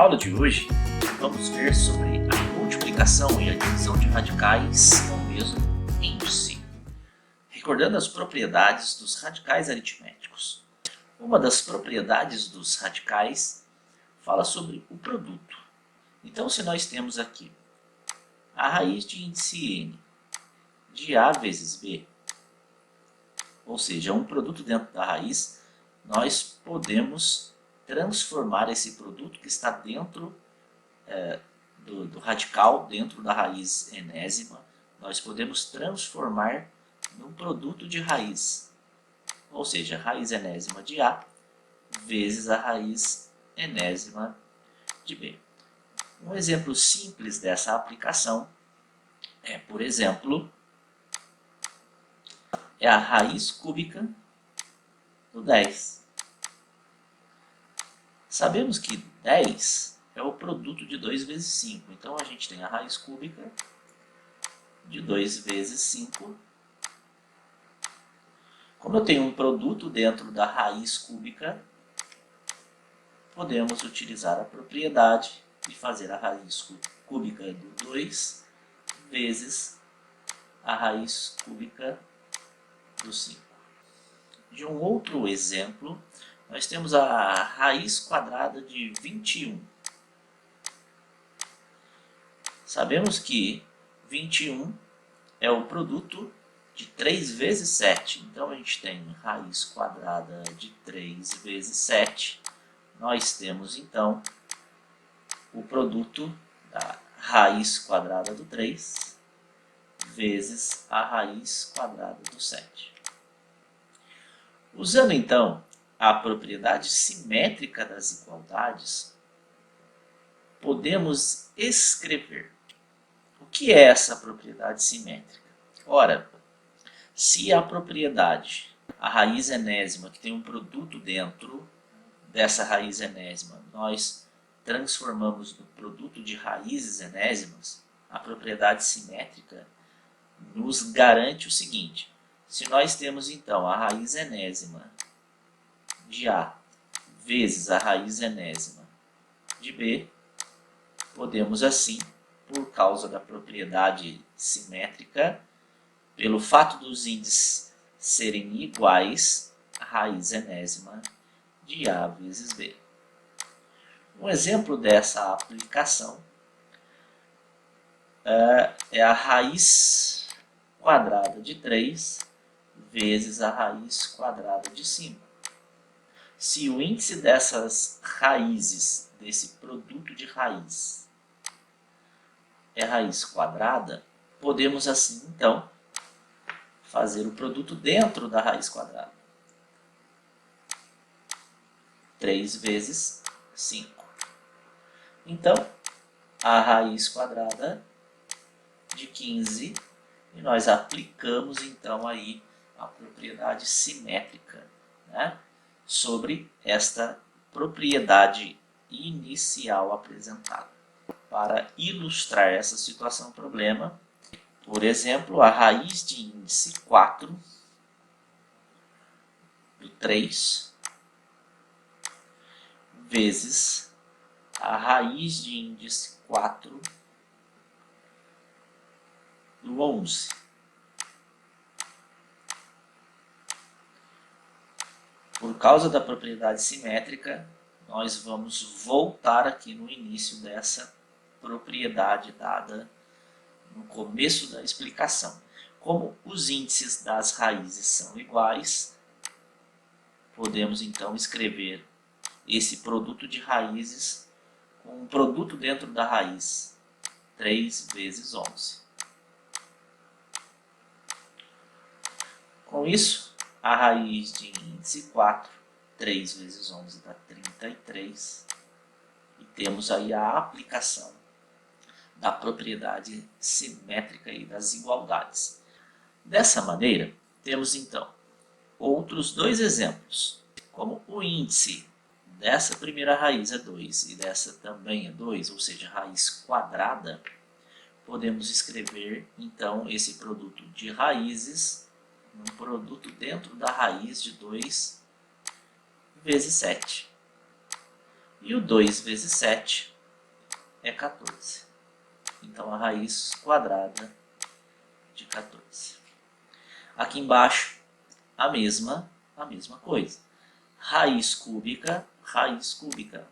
Na aula de hoje, vamos ver sobre a multiplicação e a divisão de radicais no mesmo índice, recordando as propriedades dos radicais aritméticos. Uma das propriedades dos radicais fala sobre o produto. Então, se nós temos aqui a raiz de índice n de a vezes b, ou seja, um produto dentro da raiz, nós podemos transformar esse produto que está dentro do radical, dentro da raiz enésima, nós podemos transformar num produto de raiz, ou seja, a raiz enésima de a vezes a raiz enésima de b. Um exemplo simples dessa aplicação é, por exemplo, a raiz cúbica do 10. Sabemos que 10 é o produto de 2 vezes 5. Então, a gente tem a raiz cúbica de 2 vezes 5. Como eu tenho um produto dentro da raiz cúbica, podemos utilizar a propriedade de fazer a raiz cúbica do 2 vezes a raiz cúbica do 5. De um outro exemplo, nós temos a raiz quadrada de 21. Sabemos que 21 é o produto de 3 vezes 7. Então, a gente tem raiz quadrada de 3 vezes 7. Nós temos, então, o produto da raiz quadrada do 3 vezes a raiz quadrada do 7. Usando, então, a propriedade simétrica das igualdades, podemos escrever. O que é essa propriedade simétrica? Ora, se a propriedade, a raiz enésima, que tem um produto dentro dessa raiz enésima, nós transformamos no produto de raízes enésimas, a propriedade simétrica nos garante o seguinte: se nós temos então a raiz enésima de a vezes a raiz enésima de b, podemos assim, por causa da propriedade simétrica, pelo fato dos índices serem iguais, a raiz enésima de a vezes b. Um exemplo dessa aplicação é a raiz quadrada de 3 vezes a raiz quadrada de 5. Se o índice dessas raízes, desse produto de raiz, é raiz quadrada, podemos assim, então, fazer o produto dentro da raiz quadrada. 3 vezes 5. Então, a raiz quadrada de 15, e nós aplicamos, então, aí a propriedade simétrica, né, sobre esta propriedade inicial apresentada. Para ilustrar essa situação problema, por exemplo, a raiz de índice 4 do 3 vezes a raiz de índice 4 do 11. Por causa da propriedade simétrica, nós vamos voltar aqui no início dessa propriedade dada no começo da explicação. Como os índices das raízes são iguais, podemos então escrever esse produto de raízes com um produto dentro da raiz, 3 vezes 11. Com isso, a raiz de índice 4, 3 vezes 11 dá 33, e temos aí a aplicação da propriedade simétrica e das igualdades. Dessa maneira, temos então outros dois exemplos. Como o índice dessa primeira raiz é 2 e dessa também é 2, ou seja, raiz quadrada, podemos escrever então esse produto de raízes, um produto dentro da raiz de 2 vezes 7. E o 2 vezes 7 é 14. Então, a raiz quadrada de 14. Aqui embaixo, a mesma coisa. Raiz cúbica.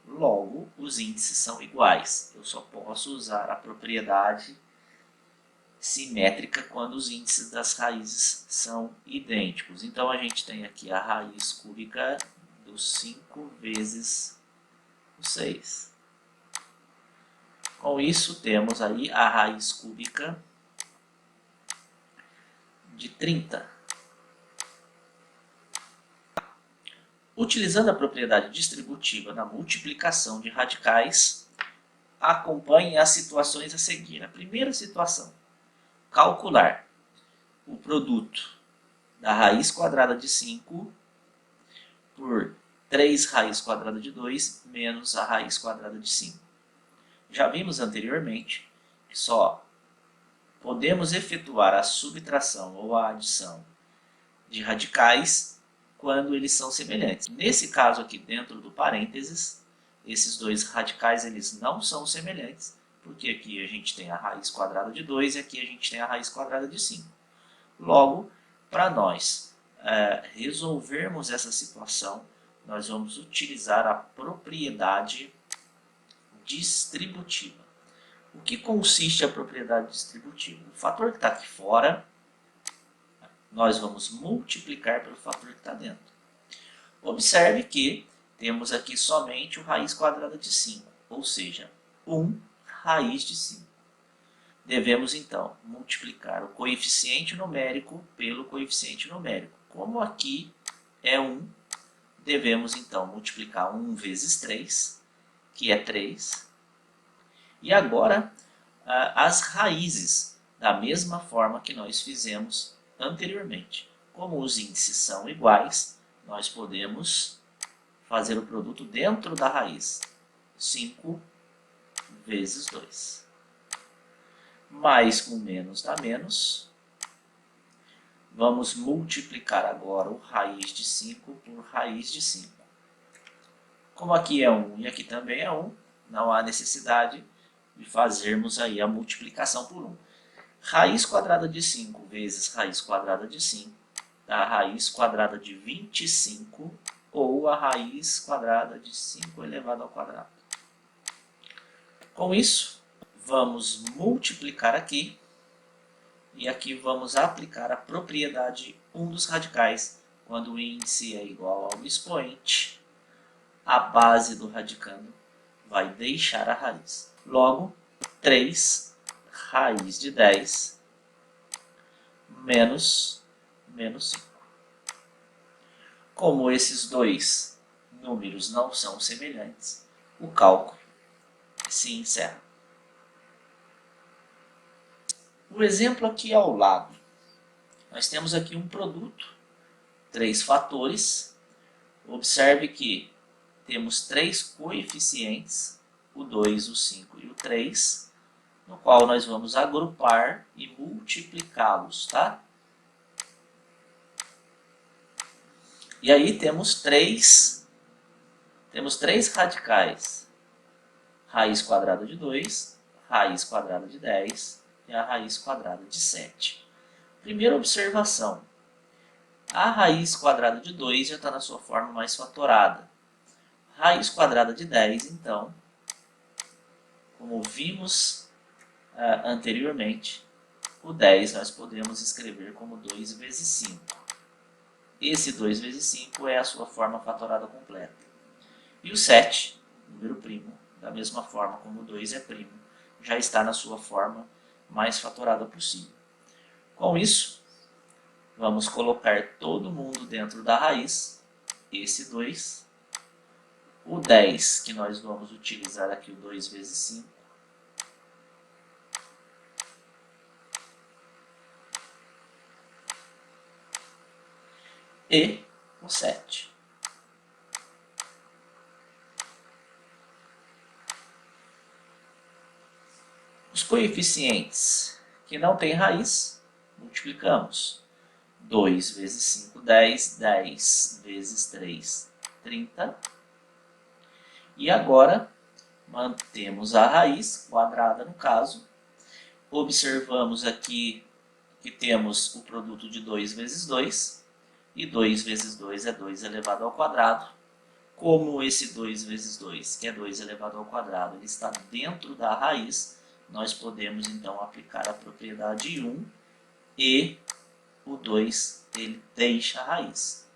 Logo, os índices são iguais. Eu só posso usar a propriedade simétrica quando os índices das raízes são idênticos. Então, a gente tem aqui a raiz cúbica do 5 vezes o 6. Com isso, temos aí a raiz cúbica de 30. Utilizando a propriedade distributiva na multiplicação de radicais, acompanhe as situações a seguir. A primeira situação, calcular o produto da raiz quadrada de 5 por 3 raiz quadrada de 2 menos a raiz quadrada de 5. Já vimos anteriormente que só podemos efetuar a subtração ou a adição de radicais quando eles são semelhantes. Nesse caso aqui, dentro do parênteses, esses dois radicais eles não são semelhantes, porque aqui a gente tem a raiz quadrada de 2 e aqui a gente tem a raiz quadrada de 5. Logo, para nós resolvermos essa situação, nós vamos utilizar a propriedade distributiva. O que consiste a propriedade distributiva? O fator que está aqui fora, nós vamos multiplicar pelo fator que está dentro. Observe que temos aqui somente o raiz quadrada de 5, ou seja, 1 raiz de 5. Devemos, então, multiplicar o coeficiente numérico pelo coeficiente numérico. Como aqui é 1, devemos, então, multiplicar 1 vezes 3, que é 3. E agora, as raízes, da mesma forma que nós fizemos anteriormente. Como os índices são iguais, nós podemos fazer o produto dentro da raiz. 5 vezes 2. Mais com menos dá menos. Vamos multiplicar agora o raiz de 5 por raiz de 5. Como aqui é 1 e aqui também é 1, não há necessidade de fazermos aí a multiplicação por 1. Raiz quadrada de 5 vezes raiz quadrada de 5 dá a raiz quadrada de 25 ou a raiz quadrada de 5 elevado ao quadrado. Com isso, vamos multiplicar aqui e aqui vamos aplicar a propriedade 1 dos radicais. Quando o índice é igual ao expoente, a base do radicando vai deixar a raiz. Logo, 3 raiz de 10 menos 5. Como esses dois números não são semelhantes, o cálculo se encerra. O exemplo aqui ao lado, nós temos aqui um produto, 3 fatores. Observe que temos 3 coeficientes, o 2, o 5 e o 3, no qual nós vamos agrupar e multiplicá-los, tá? E aí temos três radicais. Raiz quadrada de 2, raiz quadrada de 10 e a raiz quadrada de 7. Primeira observação. A raiz quadrada de 2 já está na sua forma mais fatorada. Raiz quadrada de 10, então, como vimos anteriormente, o 10 nós podemos escrever como 2 vezes 5. Esse 2 vezes 5 é a sua forma fatorada completa. E o 7, número primo, da mesma forma como o 2 é primo, já está na sua forma mais fatorada possível. Com isso, vamos colocar todo mundo dentro da raiz, esse 2, o 10, que nós vamos utilizar aqui o 2 vezes 5, e o 7. Os coeficientes que não têm raiz, multiplicamos. 2 vezes 5, 10. 10 vezes 3, 30. E agora, Mantemos a raiz quadrada no caso. Observamos aqui que temos o produto de 2 vezes 2. E 2 vezes 2 é 2 elevado ao quadrado. Como esse 2 vezes 2, que é 2 elevado ao quadrado, ele está dentro da raiz, nós podemos então aplicar a propriedade 1 e o 2 ele deixa a raiz.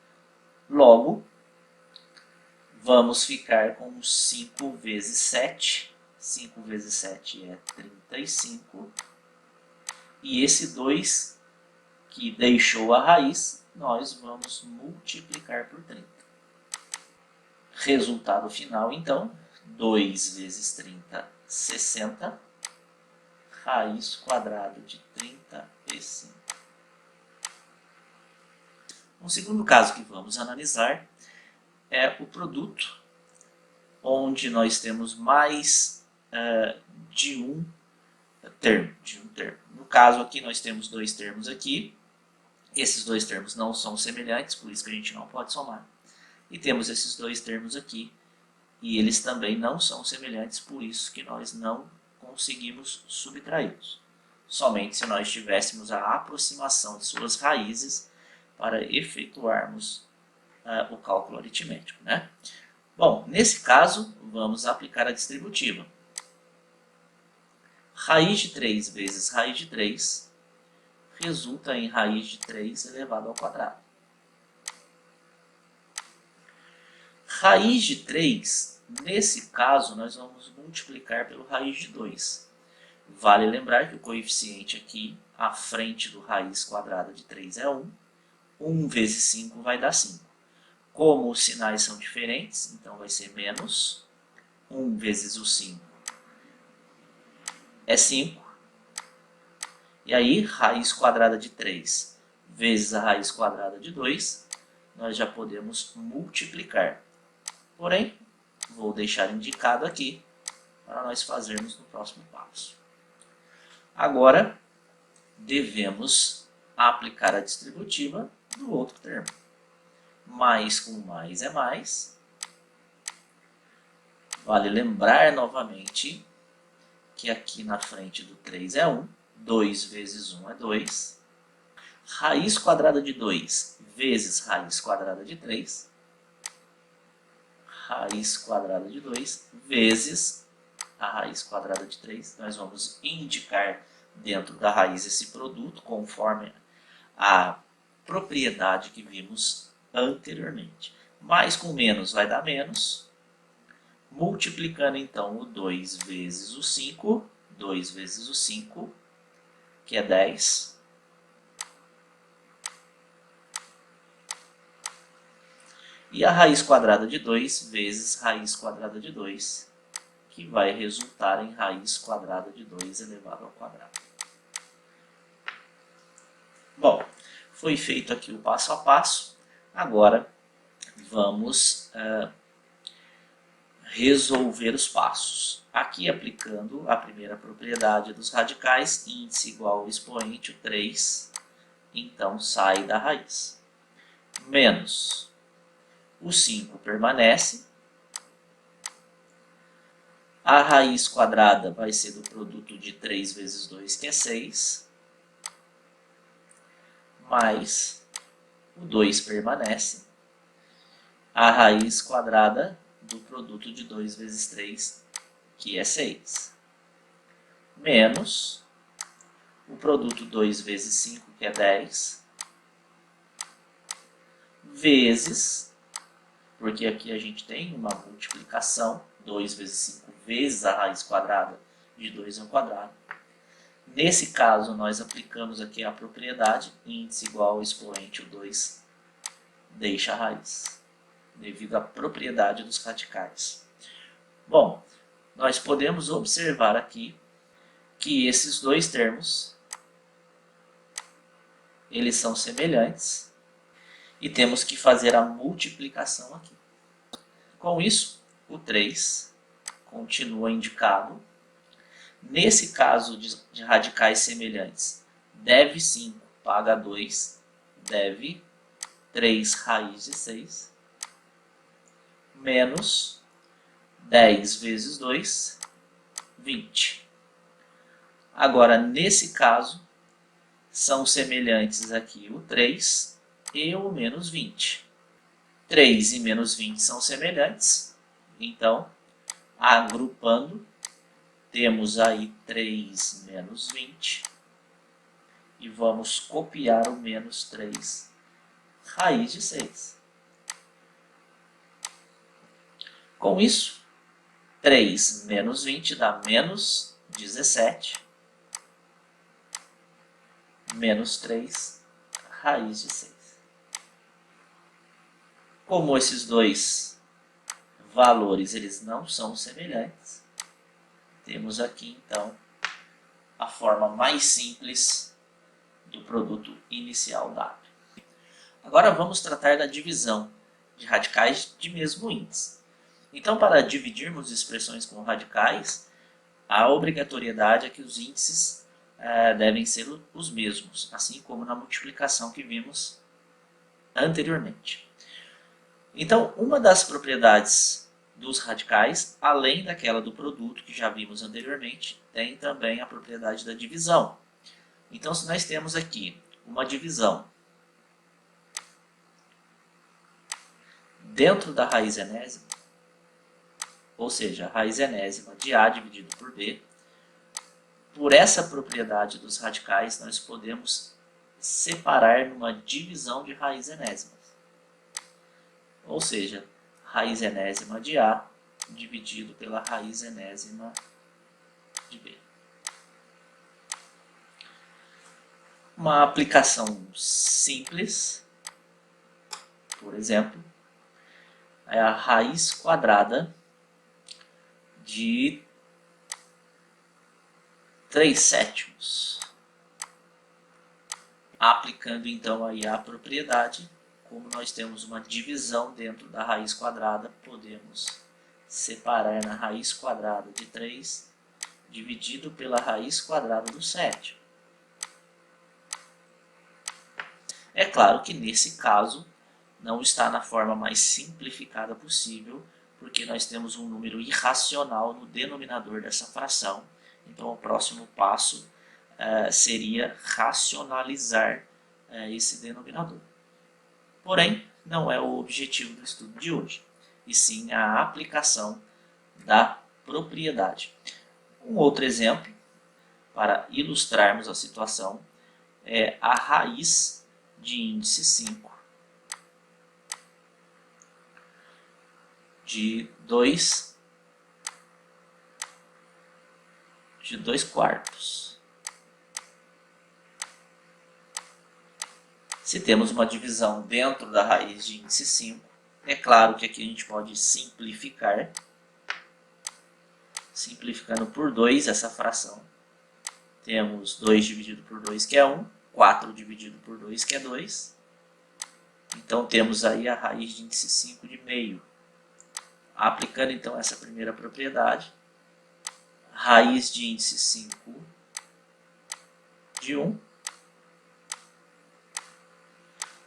Logo, vamos ficar com 5 vezes 7. 5 vezes 7 é 35. E esse 2 que deixou a raiz, nós vamos multiplicar por 30. Resultado final, então, 2 vezes 30, 60. Raiz quadrada de 35. O segundo caso que vamos analisar é o produto, onde nós temos mais de um termo. No caso aqui nós temos dois termos aqui. Esses dois termos não são semelhantes, por isso que a gente não pode somar. E temos esses dois termos aqui, e eles também não são semelhantes, por isso que nós não conseguimos subtraí-los. Somente se nós tivéssemos a aproximação de suas raízes para efetuarmos o cálculo aritmético, né? Bom, nesse caso, vamos aplicar a distributiva. Raiz de 3 vezes raiz de 3 resulta em raiz de 3 elevado ao quadrado. Raiz de 3, nesse caso, nós vamos multiplicar pelo raiz de 2. Vale lembrar que o coeficiente aqui, à frente do raiz quadrada de 3 é 1. 1 vezes 5 vai dar 5. Como os sinais são diferentes, então vai ser menos. 1 vezes o 5 é 5. E aí, raiz quadrada de 3 vezes a raiz quadrada de 2, nós já podemos multiplicar. Porém, vou deixar indicado aqui para nós fazermos no próximo passo. Agora, devemos aplicar a distributiva do outro termo. Mais com mais é mais. Vale lembrar novamente que aqui na frente do 3 é 1. 2 vezes 1 é 2. Raiz quadrada de 2 vezes raiz quadrada de 3. Raiz quadrada de 2 vezes a raiz quadrada de 3. Nós vamos indicar dentro da raiz esse produto conforme a propriedade que vimos anteriormente. Mais com menos vai dar menos. Multiplicando então o 2 vezes o 5. 2 vezes o 5, que é 10. E a raiz quadrada de 2 vezes raiz quadrada de 2, que vai resultar em raiz quadrada de 2 elevado ao quadrado. Bom, foi feito aqui o passo a passo. Agora, vamos resolver os passos. Aqui, aplicando a primeira propriedade dos radicais, índice igual ao expoente, o 3, então sai da raiz. Menos o 5 permanece. A raiz quadrada vai ser do produto de 3 vezes 2, que é 6. Mais o 2 permanece. A raiz quadrada do produto de 2 vezes 3, que é 6. Menos o produto 2 vezes 5, que é 10. Vezes, porque aqui a gente tem uma multiplicação, 2 vezes 5 vezes a raiz quadrada de 2 ao quadrado. Nesse caso, nós aplicamos aqui a propriedade, índice igual ao expoente, o 2 deixa a raiz, devido à propriedade dos radicais. Bom, nós podemos observar aqui que esses dois termos, eles são semelhantes e temos que fazer a multiplicação aqui. Com isso, o 3 continua indicado. Nesse caso de radicais semelhantes, deve 5 paga 2, deve 3 raiz de 6, menos 10 vezes 2, 20. Agora, nesse caso, são semelhantes aqui o 3 e o menos 20. 3 e menos 20 são semelhantes, então, agrupando, temos aí 3 menos 20, e vamos copiar o menos 3 raiz de 6. Com isso, 3 menos 20 dá menos 17, menos 3 raiz de 6. Como esses dois valores eles não são semelhantes, temos aqui então a forma mais simples do produto inicial dado. Agora vamos tratar da divisão de radicais de mesmo índice. Então, para dividirmos expressões com radicais, a obrigatoriedade é que os índices devem ser os mesmos, assim como na multiplicação que vimos anteriormente. Então, uma das propriedades dos radicais, além daquela do produto que já vimos anteriormente, tem também a propriedade da divisão. Então, se nós temos aqui uma divisão dentro da raiz enésima, ou seja, a raiz enésima de A dividido por B, por essa propriedade dos radicais, nós podemos separar numa divisão de raiz enésimas. Ou seja, raiz enésima de A dividido pela raiz enésima de B. Uma aplicação simples, por exemplo, é a raiz quadrada de 3/7. Aplicando então aí a propriedade, como nós temos uma divisão dentro da raiz quadrada, podemos separar na raiz quadrada de 3 dividido pela raiz quadrada do 7. É claro que nesse caso não está na forma mais simplificada possível, porque nós temos um número irracional no denominador dessa fração. Então o próximo passo seria racionalizar esse denominador. Porém, não é o objetivo do estudo de hoje, e sim a aplicação da propriedade. Um outro exemplo, para ilustrarmos a situação, é a raiz de índice 5 de 2 quartos. Se temos uma divisão dentro da raiz de índice 5, é claro que aqui a gente pode simplificar, simplificando por 2 essa fração. Temos 2 dividido por 2, que é 1, 4 dividido por 2, que é 2. Então temos aí a raiz de índice 5 de meio. Aplicando então essa primeira propriedade, raiz de índice 5 de 1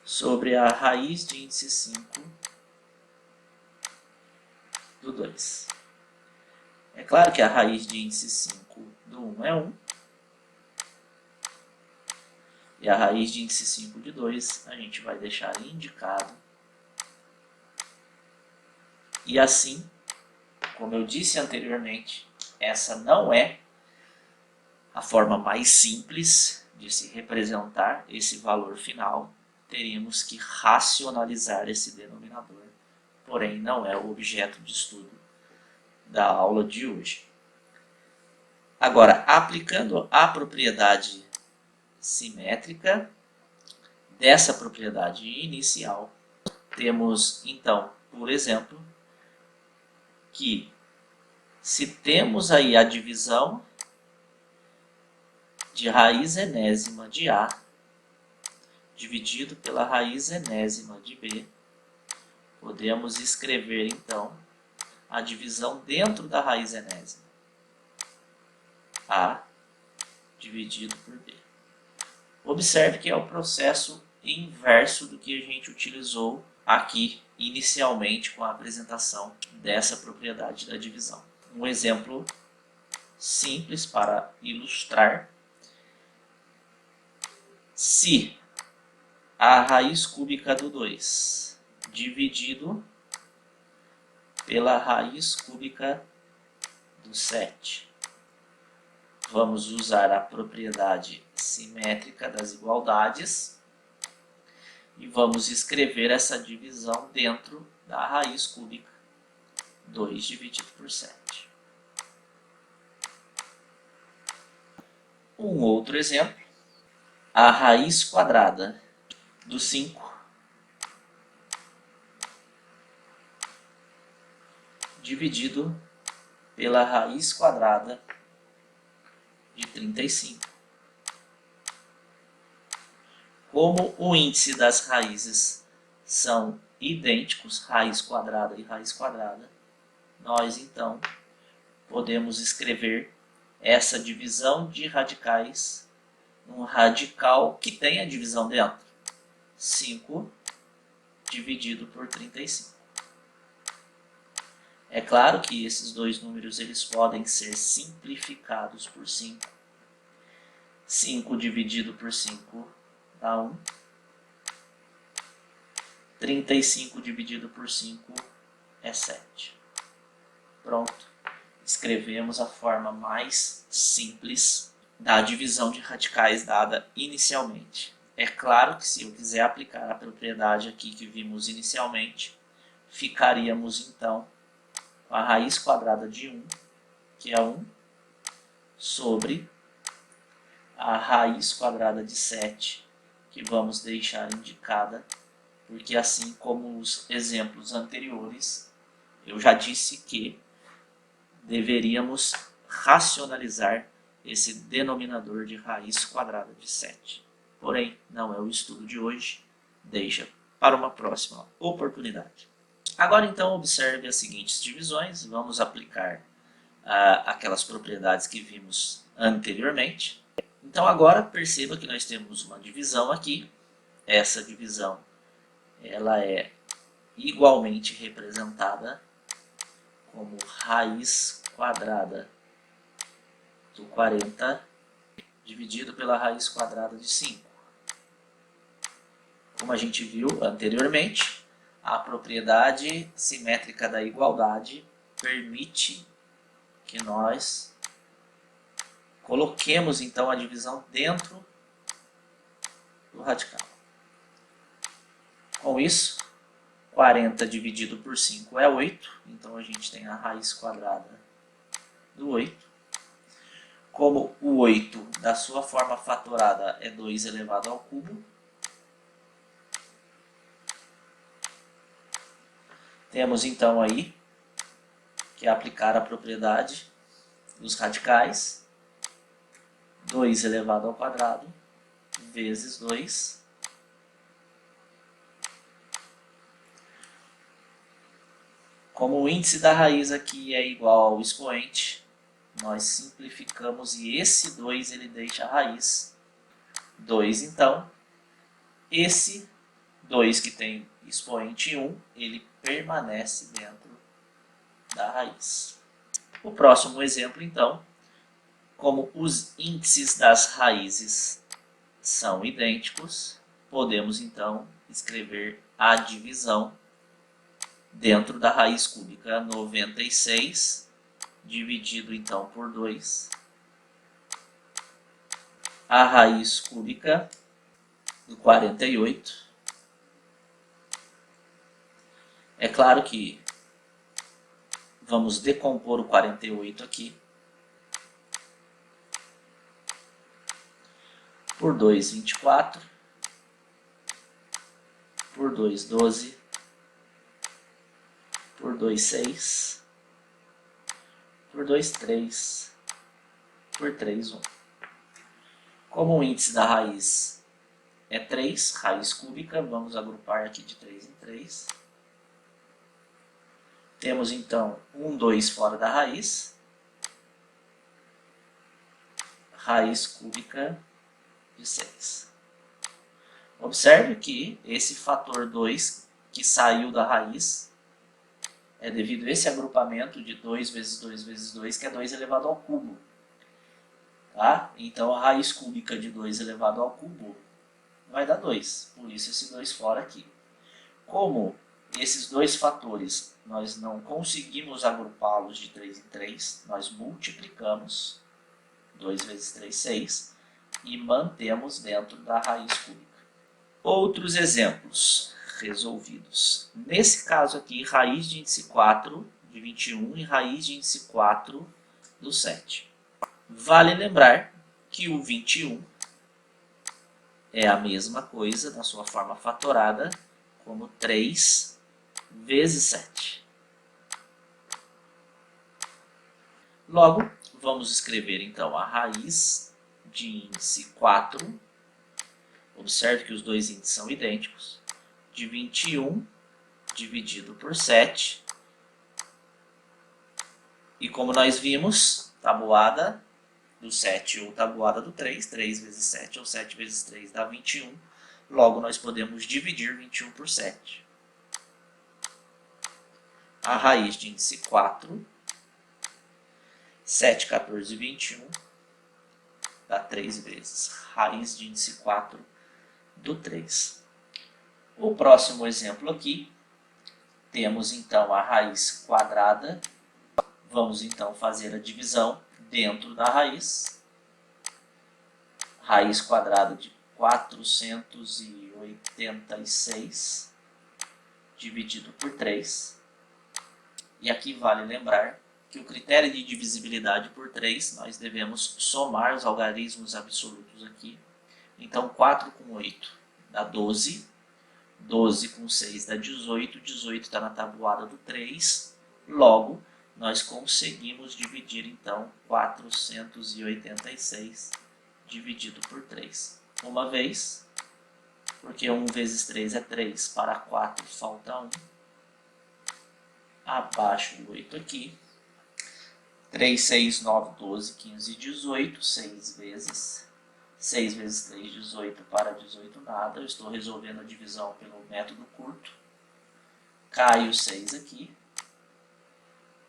sobre a raiz de índice 5 do 2. É claro que a raiz de índice 5 do 1 é 1. E a raiz de índice 5 de 2 a gente vai deixar indicado. E assim, como eu disse anteriormente, essa não é a forma mais simples de se representar esse valor final. Teríamos que racionalizar esse denominador, porém não é o objeto de estudo da aula de hoje. Agora, aplicando a propriedade simétrica dessa propriedade inicial, temos então, por exemplo, que se temos aí a divisão de raiz enésima de A dividido pela raiz enésima de B, podemos escrever então a divisão dentro da raiz enésima. A dividido por B. Observe que é o processo inverso do que a gente utilizou aqui inicialmente com a apresentação dessa propriedade da divisão. Um exemplo simples para ilustrar: se a raiz cúbica do 2 dividido pela raiz cúbica do 7, vamos usar a propriedade simétrica das igualdades e vamos escrever essa divisão dentro da raiz cúbica 2 dividido por 7. Um outro exemplo: a raiz quadrada do 5 dividido pela raiz quadrada de 35. Como o índice das raízes são idênticos, raiz quadrada e raiz quadrada, nós então podemos escrever essa divisão de radicais num radical que tem a divisão dentro. 5 dividido por 35. É claro que esses dois números eles podem ser simplificados por 5. 5 dividido por 5 dá 1. 35 dividido por 5 é 7. Pronto. Escrevemos a forma mais simples da divisão de radicais dada inicialmente. É claro que se eu quiser aplicar a propriedade aqui que vimos inicialmente, ficaríamos então com a raiz quadrada de 1, que é 1, sobre a raiz quadrada de 7, que vamos deixar indicada, porque assim como os exemplos anteriores, eu já disse que deveríamos racionalizar esse denominador de raiz quadrada de 7. Porém, não é o estudo de hoje, deixa para uma próxima oportunidade. Agora então observe as seguintes divisões, vamos aplicar aquelas propriedades que vimos anteriormente. Então agora perceba que nós temos uma divisão aqui, essa divisão ela é igualmente representada como raiz quadrada do 40 dividido pela raiz quadrada de 5. Como a gente viu anteriormente, a propriedade simétrica da igualdade permite que nós coloquemos então a divisão dentro do radical. Com isso, 40 dividido por 5 é 8, então a gente tem a raiz quadrada do 8. Como o 8 da sua forma fatorada é 2 elevado ao cubo, temos então aí que aplicar a propriedade dos radicais. 2 elevado ao quadrado vezes 2. Como o índice da raiz aqui é igual ao expoente, nós simplificamos e esse 2 ele deixa a raiz. 2 então, esse 2 que tem expoente 1, ele permanece dentro da raiz. O próximo exemplo então, como os índices das raízes são idênticos, podemos então escrever a divisão dentro da raiz cúbica. 96 dividido então por 2, a raiz cúbica do 48. É claro que vamos decompor o 48 aqui por 2, 24, por 2, 12, por 2, 6, por 2, 3, por 3, 1. Como o índice da raiz é 3, raiz cúbica, vamos agrupar aqui de 3 em 3. Temos então 1, 2 fora da raiz, raiz cúbica de 6. Observe que esse fator 2, que saiu da raiz é devido a esse agrupamento de 2 vezes 2 vezes 2, que é 2 elevado ao cubo. Tá? Então a raiz cúbica de 2 elevado ao cubo vai dar 2, por isso esse 2 fora aqui. Como esses dois fatores nós não conseguimos agrupá-los de 3 em 3, nós multiplicamos 2 vezes 3, 6, e mantemos dentro da raiz cúbica. Outros exemplos resolvidos. Nesse caso aqui, raiz de índice 4 de 21 e raiz de índice 4 do 7. Vale lembrar que o 21 é a mesma coisa, na sua forma fatorada, como 3 vezes 7. Logo, vamos escrever então a raiz de índice 4. Observe que os dois índices são idênticos. De 21 dividido por 7. E como nós vimos, tabuada do 7 ou tabuada do 3. 3 vezes 7 ou 7 vezes 3 dá 21. Logo, nós podemos dividir 21 por 7. A raiz de índice 4, 7, 14, 21, dá 3 vezes. Raiz de índice 4 do 3. O próximo exemplo aqui, temos então a raiz quadrada. Vamos então fazer a divisão dentro da raiz. Raiz quadrada de 486 dividido por 3. E aqui vale lembrar que o critério de divisibilidade por 3, nós devemos somar os algarismos absolutos aqui. Então, 4 com 8 dá 12. 12 com 6 dá 18. 18 está na tabuada do 3. Logo, nós conseguimos dividir, então, 486 dividido por 3. Uma vez, porque 1 vezes 3 é 3, para 4 falta 1. Abaixo do 8 aqui. 3, 6, 9, 12, 15, 18. 6 vezes. 6 vezes 3, 18. Para 18, nada. Eu estou resolvendo a divisão pelo método curto. Cai o 6 aqui.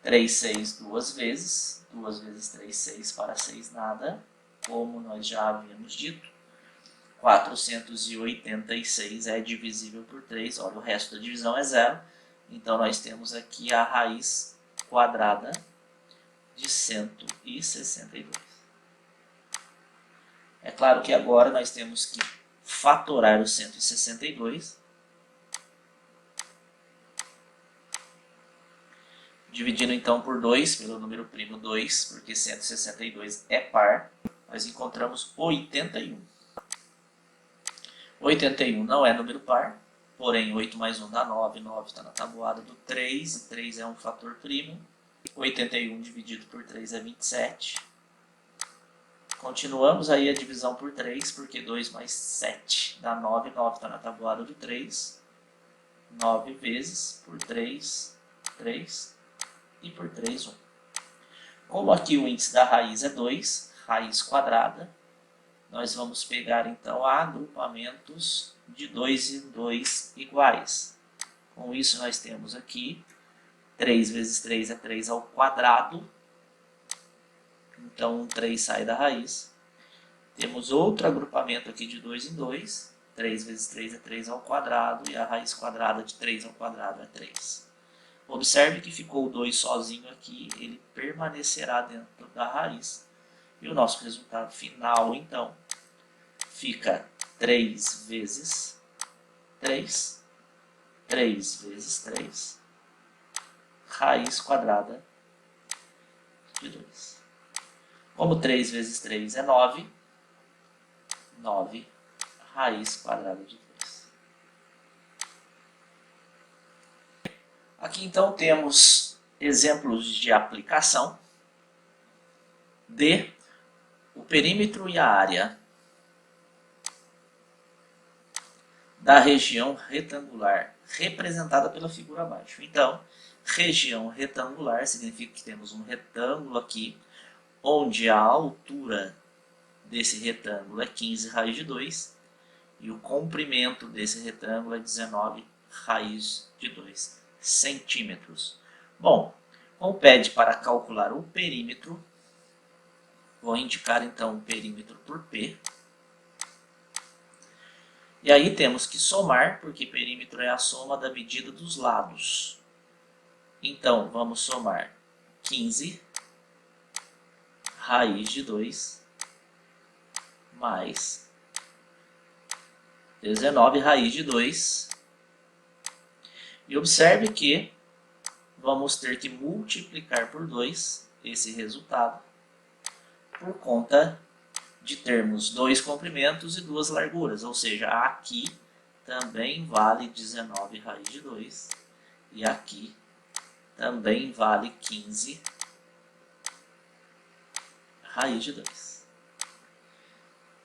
3, 6, 2 vezes. 2 vezes 3, 6. Para 6, nada. Como nós já havíamos dito, 486 é divisível por 3. Olha, o resto da divisão é zero. Então, nós temos aqui a raiz quadrada de 162. É claro que agora nós temos que fatorar o 162. Dividindo então por 2, pelo número primo 2, porque 162 é par, nós encontramos 81. 81 não é número par, porém 8 mais 1 dá 9, 9 está na tabuada do 3, e 3 é um fator primo. 81 dividido por 3 é 27. Continuamos aí a divisão por 3, porque 2 mais 7 dá 9, 9 está na tabuada do 3. 9 vezes por 3, 3, e por 3, 1. Como aqui o índice da raiz é 2, raiz quadrada, nós vamos pegar então agrupamentos de 2 em 2 iguais. Com isso nós temos aqui 3 vezes 3 é 3 ao quadrado. Então, 3 sai da raiz. Temos outro agrupamento aqui de 2 em 2. 3 vezes 3 é 3 ao quadrado. E a raiz quadrada de 3 ao quadrado é 3. Observe que ficou o 2 sozinho aqui. Ele permanecerá dentro da raiz. E o nosso resultado final, então, fica 3 vezes 3. 3 vezes 3. Raiz quadrada de 2. Como 3 vezes 3 é 9, 9 raiz quadrada de 2. Aqui então temos exemplos de aplicação de o perímetro e a área da região retangular representada pela figura abaixo. Então, região retangular significa que temos um retângulo aqui, onde a altura desse retângulo é 15 raiz de 2 e o comprimento desse retângulo é 19 raiz de 2 centímetros. Bom, como pede para calcular o perímetro, vou indicar então o perímetro por P. E aí temos que somar, porque perímetro é a soma da medida dos lados. Então, vamos somar 15 raiz de 2 mais 19 raiz de 2. E observe que vamos ter que multiplicar por 2 esse resultado, por conta de termos 2 comprimentos e 2 larguras. Ou seja, aqui também vale 19 raiz de 2 e aqui também vale 15 raiz de 2.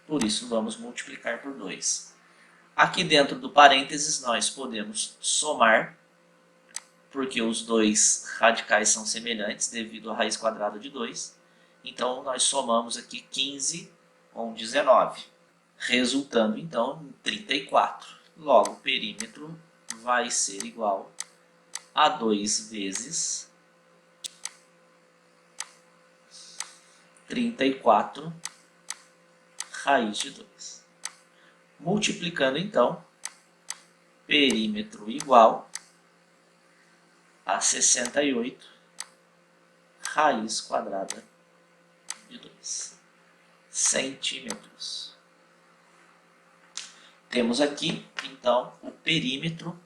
Por isso, vamos multiplicar por 2. Aqui dentro do parênteses, nós podemos somar, porque os dois radicais são semelhantes devido à raiz quadrada de 2. Então, nós somamos aqui 15 com 19, resultando então em 34. Logo, o perímetro vai ser igual a 2 vezes 34 raiz de 2. Multiplicando então, perímetro igual a 68 raiz quadrada de 2 centímetros. Temos aqui então o perímetro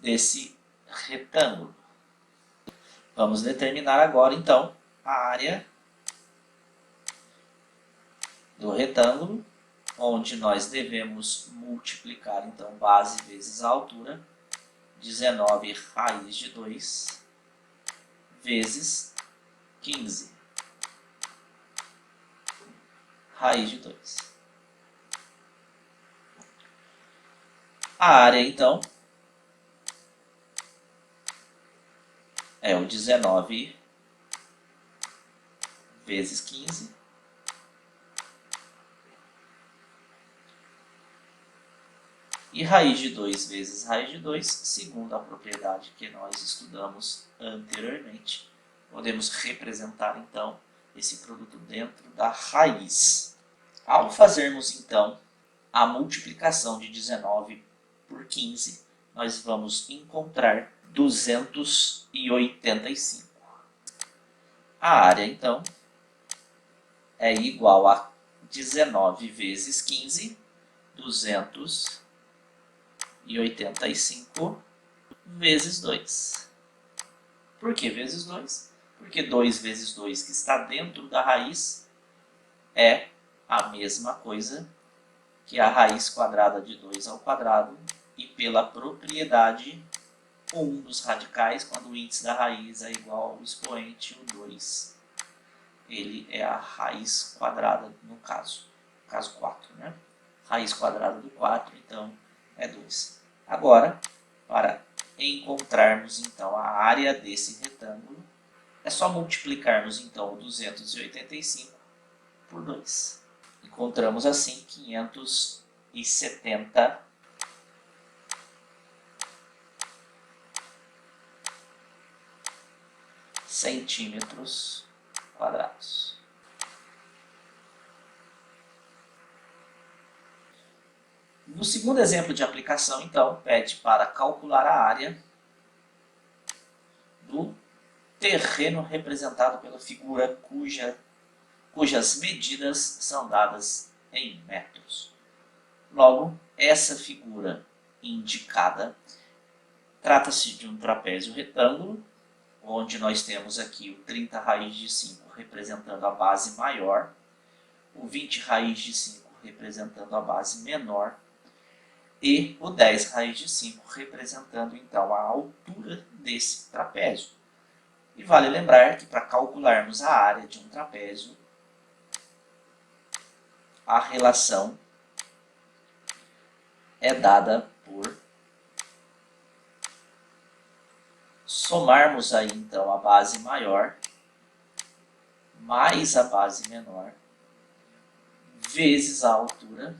desse retângulo. Vamos determinar agora então a área do retângulo, onde nós devemos multiplicar então base vezes a altura, 19 raiz de 2 vezes 15 raiz de 2. A área então é o 19 vezes 15 e raiz de 2 vezes raiz de 2, segundo a propriedade que nós estudamos anteriormente. Podemos representar então esse produto dentro da raiz. Ao fazermos então a multiplicação de 19 por 15, nós vamos encontrar 285. A área então é igual a 19 vezes 15, 285 vezes 2. Por que vezes 2? Porque 2 vezes 2, que está dentro da raiz, é a mesma coisa que a raiz quadrada de 2 ao quadrado, e pela propriedade, um dos radicais, quando o índice da raiz é igual ao expoente, o 2, ele é a raiz quadrada, no caso 4, né? Raiz quadrada do 4, então, é 2. Agora, para encontrarmos então a área desse retângulo, é só multiplicarmos então o 285 por 2. Encontramos assim 570 centímetros quadrados. No segundo exemplo de aplicação, então, pede para calcular a área do terreno representado pela figura cujas medidas são dadas em metros. Logo, essa figura indicada trata-se de um trapézio retângulo, onde nós temos aqui o 30 raiz de 5 representando a base maior, o 20 raiz de 5 representando a base menor, e o 10 raiz de 5 representando então a altura desse trapézio. E vale lembrar que para calcularmos a área de um trapézio, a relação é dada por somarmos aí então a base maior mais a base menor vezes a altura.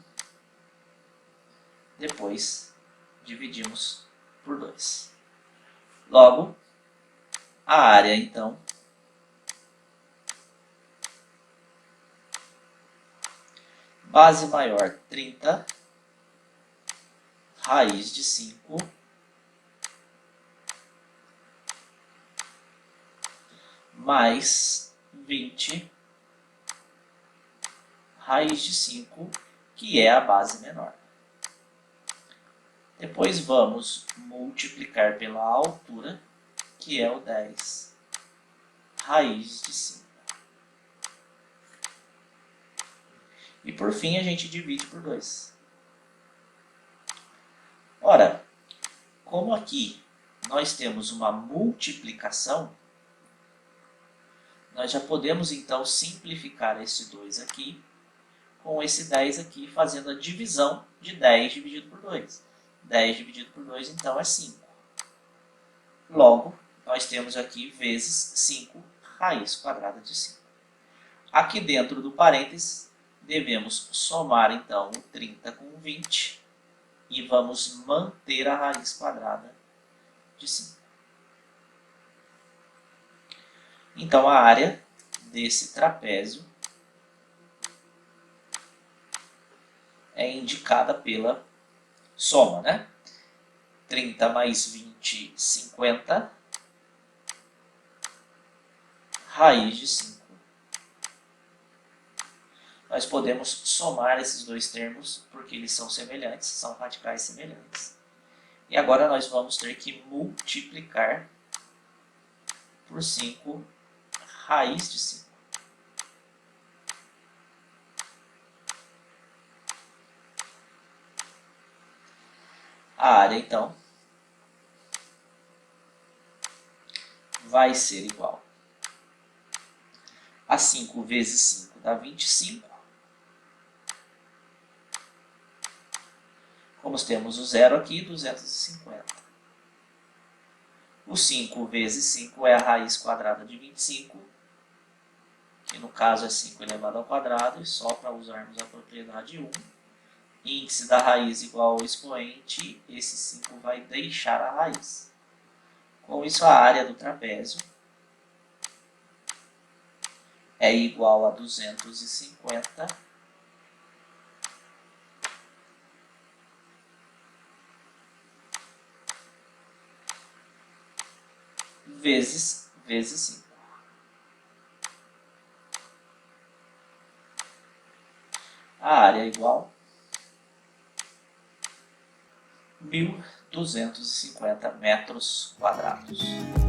Depois dividimos por 2. Logo, a área, então, base maior 30, raiz de 5, mais 20, raiz de 5, que é a base menor. Depois vamos multiplicar pela altura, que é o 10, raiz de 5. E por fim a gente divide por 2. Ora, como aqui nós temos uma multiplicação, nós já podemos então simplificar esse 2 aqui com esse 10 aqui, fazendo a divisão de 10 dividido por 2. 10 dividido por 2, então, é 5. Logo, nós temos aqui vezes 5, raiz quadrada de 5. Aqui dentro do parênteses, devemos somar, então, o 30 com o 20 e vamos manter a raiz quadrada de 5. Então, a área desse trapézio é indicada pela soma, né? 30 mais 20, 50, raiz de 5. Nós podemos somar esses dois termos porque eles são semelhantes, são radicais semelhantes. E agora nós vamos ter que multiplicar por 5, raiz de 5. A área, então, vai ser igual a 5 vezes 5 dá 25. Como temos o zero aqui, 250. O 5 vezes 5 é a raiz quadrada de 25, que no caso é 5 elevado ao quadrado, e só para usarmos a propriedade 1, índice da raiz igual ao expoente, esse 5 vai deixar a raiz. Com isso, a área do trapézio é igual a 250 vezes 5. A área é igual a 1.250 metros quadrados.